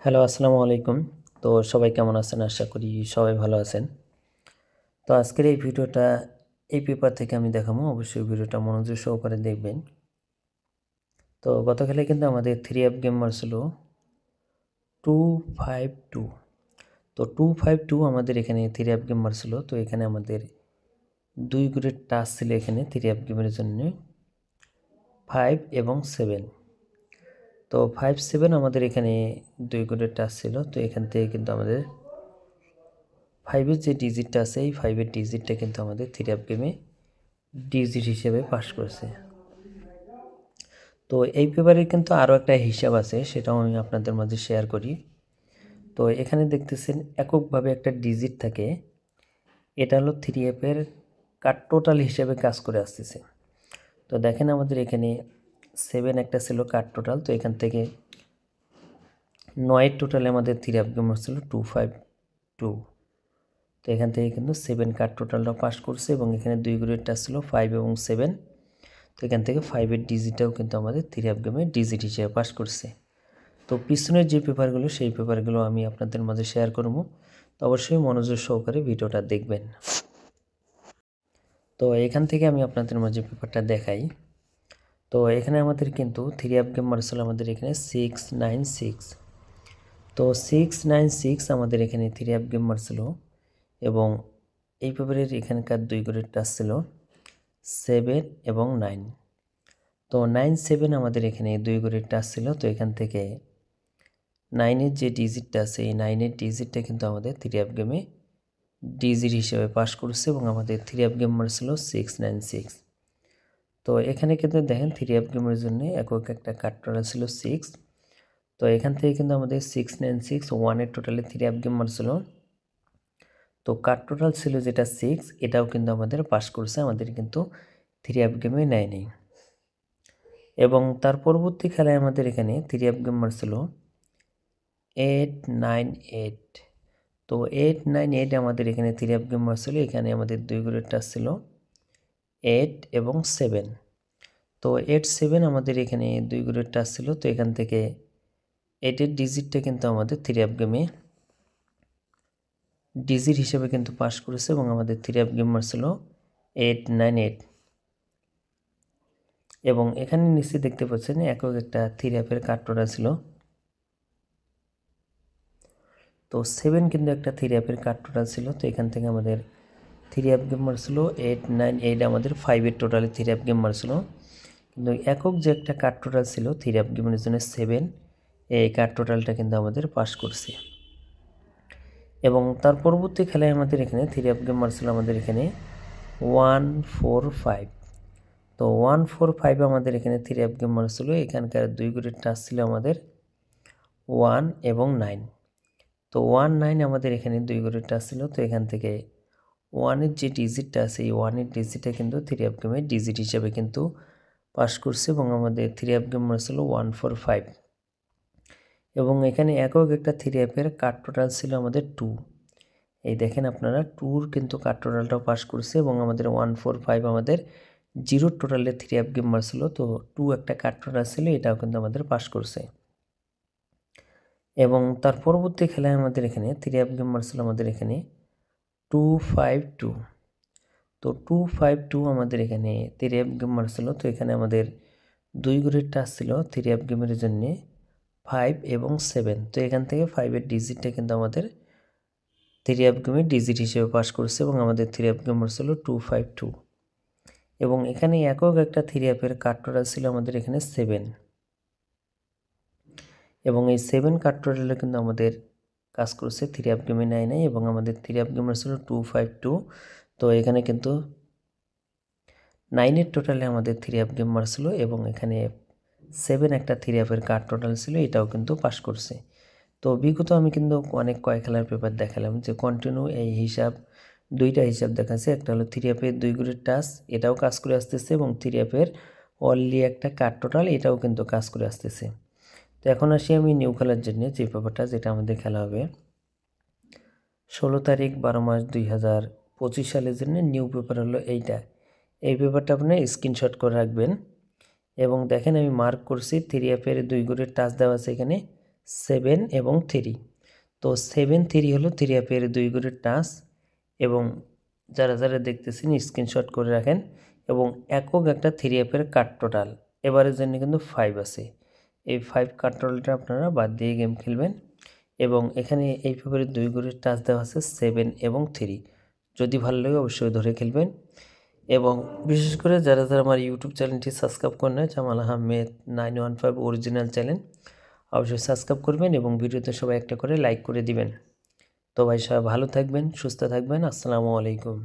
Hello, আসসালামু আলাইকুম। তো সবাই কেমন আছেন? আশা করি সবাই ভালো আছেন। তো আজকের এই ভিডিওটা এই পেপার থেকে আমি দেখাবো। অবশ্যই ভিডিওটা মনোযোগ সহকারে দেখবেন। তো গতকালে কিন্তু আমাদের 3 অ্যাপ গেম মারছিল 252। তো 252 আমাদের এখানে 3 অ্যাপ গেম মারছিল। তো এখানে আমাদের 2 গ্রেড টাচ ছিল এখানে 3 অ্যাপ গেমের জন্য 5 এবং 7। তো 5, 7 আমাদের এখানে 2 গ্রেড টাচ ছিল। তো এখান থেকে কিন্তু আমাদের 5-এর যে ডিজিটটা আছে এই 5-এর ডিজিটটা কিন্তু আমাদের 3 অ্যাপ গেমে ডিজিট হিসেবে পাস করেছে। তো এই পেপারের কিন্তু আরও একটা হিসাব আছে, সেটাও আমি আপনাদের মাঝে শেয়ার করি। তো এখানে দেখতেছেন এককভাবে একটা ডিজিট থাকে, এটা হলো 3 অ্যাপের টোটাল হিসেবে কাজ করে আসতেছে। তো দেখেন আমাদের এখানে 7 একটা ছিল টোটাল। তো এখান থেকে 9 টোটালে আমাদের 3 অ্যাপ গেম ছিল 252। তো এখান থেকে কিন্তু 7 টোটালটা পাস করছে এবং এখানে 2 গ্রেডটা ছিল 5 এবং 7। তো এখান থেকে 5-এর ডিজিটটাও কিন্তু আমাদের 3 অ্যাপ গেমে ডিজিট হিসেবে পাস করছে। তো পিছনের যে পেপারগুলো সেই পেপারগুলো আমি আপনাদের মাঝে শেয়ার করব। তো অবশ্যই মনোযোগ সহকারে ভিডিওটা দেখবেন। তো এখান থেকে আমি আপনাদের মাঝে পেপারটা দেখাই। তো এখানে আমাদের কিন্তু 3 অ্যাপ গেম মার্সেল আমাদের এখানে 696। তো 696 আমাদের এখানে 3 অ্যাপ গেম মার্সেল এবং এই পেপারের এখানকার 2 গ্রেড টাচ ছিল 7 এবং 9। তো 9-7 আমাদের এখানে 2 গ্রেড টাচ ছিল। তো এখান থেকে 9-এর যে ডিজিটটা আছে এই 9-এর ডিজিটটা কিন্তু আমাদের 3 অ্যাপ গেমে ডিজিট হিসেবে পাস করছে এবং আমাদের 3 অ্যাপ গেম ছিল 696। তো এখানে কিন্তু দেখেন 3 অ্যাপ গেমের জন্য একক একটা কার্ড ছিল 6। তো এখান থেকে কিন্তু আমাদের 696 1-এর টোটালে 3 অ্যাপ গেম ছিল। তো কার্ড টোটাল ছিল যেটা 6, এটাও কিন্তু আমাদের পাস করছে, আমাদের কিন্তু 3 অ্যাপ গেমে নেয়নি। এবং তার পরবর্তী খেলায় আমাদের এখানে 3 অ্যাপ গেম ছিল 898। তো 898 আমাদের এখানে 3 অ্যাপ গেম ছিল। এখানে আমাদের 2 গ্রেড টাচ ছিল 8 এবং 7। তো 8-7 আমাদের এখানে 2 গ্রেড টাচ ছিল। তো এখান থেকে 8-এর ডিজিটটা কিন্তু আমাদের 3 অ্যাপ গেমে ডিজিট হিসেবে কিন্তু পাস করেছে এবং আমাদের 3 অ্যাপ গেম ছিল 898। এবং এখানে নিচে দেখতে পাচ্ছেন একক একটা 3 অ্যাপের কার্ডটা ছিল। তো 7 কিন্তু একটা 3 অ্যাপের কার্ডটা ছিল। তো এখান থেকে আমাদের 3 অ্যাপ গেম ছিল 898, আমাদের 5-এর টোটালে 3 অ্যাপ গেম ছিল। কিন্তু একক যে একটা কার্ড টোটাল ছিল 3 অ্যাপ গেমের জন্য 7, এই কার্ড টোটালটা কিন্তু আমাদের পাস করছে। এবং তার পরবর্তী খেলায় আমাদের এখানে 3 অ্যাপ গেম ছিল আমাদের এখানে 145। তো 145 আমাদের এখানে 3 অ্যাপ গেম ছিল। এখানকার 2 গ্রেড টাচ ছিল আমাদের 1 এবং 9। তো 19 আমাদের এখানে 2 গ্রেড টাচ ছিল। তো এখান থেকে 1-এর যে ডিজিটটা আছে এই 1-এর ডিজিটটা কিন্তু 3 অ্যাপ গেমের ডিজিট হিসাবে কিন্তু পাস করছে এবং আমাদের 3 অ্যাপ গেম ছিল 145। এবং এখানে একক একটা 3 অ্যাপের কার্ড টোটাল ছিল আমাদের 2। এই দেখেন আপনারা 2-র কিন্তু কার্ড টোটালটাও পাস করছে এবং আমাদের 145 আমাদের 0 টোটালে 3 অ্যাপ গেম ছিল। তো 2 একটা কার্ড টোটাল ছিল, এটাও কিন্তু আমাদের পাস করছে। এবং তার পরবর্তী খেলায় আমাদের এখানে 3 অ্যাপ গেম ছিল আমাদের এখানে 252। তো 252 আমাদের এখানে 3 অ্যাপ গেম ছিল। তো এখানে আমাদের 2 গ্রেড টাচ ছিল 3 অ্যাপ গেমের জন্য 5 এবং 7। তো এখান থেকে 5-এর ডিজিটটা কিন্তু আমাদের 3 অ্যাপ গেমের ডিজিট হিসেবে পাস করছে এবং আমাদের 3 অ্যাপ গেম ছিল 252। এবং এখানে একক একটা 3 অ্যাপের কার্ড টোটাল ছিল আমাদের এখানে 7। এবং এই 7 কার্ড টোটালে কিন্তু আমাদের কাজ করছে 3 অ্যাপ গেমে নেয় নাই এবং আমাদের 3 অ্যাপ গেমের ছিল 252। তো এখানে কিন্তু 9-এর টোটালে আমাদের 3 অ্যাপ গেম ছিল এবং এখানে 7 একটা 3 অ্যাপের কার্ড টোটাল ছিল, এটাও কিন্তু পাস করছে। তো বিগত আমি কিন্তু অনেক কয়েক খেলার পেপার দেখালাম যে কন্টিনিউ এই হিসাব, দুইটা হিসাব দেখাচ্ছে। একটা হলো 3 অ্যাপের 2 গ্রেড টাচ, এটাও কাজ করে আসতেছে এবং 3 অ্যাপের অনলি একটা কার্ড টোটাল, এটাও কিন্তু কাজ করে আসতেছে। তো এখন আসি আমি নিউ খেলার জন্য যে পেপারটা, যেটা আমাদের খেলা হবে 16 তারিখ 12 মাস 2025 সালের জন্য নিউ পেপার হলো এইটা। এই পেপারটা আপনি স্ক্রিনশট করে রাখবেন এবং দেখেন আমি মার্ক করছি 3 অ্যাপের 2 গ্রেড টাচ দেওয়া আছে এখানে 7 এবং 3। তো 7 3 হলো থ্রি অ্যাপের 2 ঘরের টাচ, এবং যারা যারা দেখতেছেন স্ক্রিনশট করে রাখেন। এবং একক একটা থ্রি অ্যাপের কাট টোটাল এবারের জন্য কিন্তু 5 আছে। এই 5 কাট টোটালটা আপনারা বাদ দিয়ে গেম খেলবেন। এবং এখানে এই পেপারে 2 ঘরের টাচ দেওয়া আছে 7 এবং 3। যদি ভালো লাগে অবশ্যই ধরে খেলবেন। এবং বিশেষ করে যারা যারা আমার ইউটিউব চ্যানেলটি সাবস্ক্রাইব করে নেয়, জামাল আহমেদ 915 অরিজিনাল চ্যানেল, অবশ্যই সাবস্ক্রাইব করবেন এবং ভিডিওতে সবাই একটা করে লাইক করে দিবেন। তো ভাই সবাই ভালো থাকবেন, সুস্থ থাকবেন। আসসালামু আলাইকুম।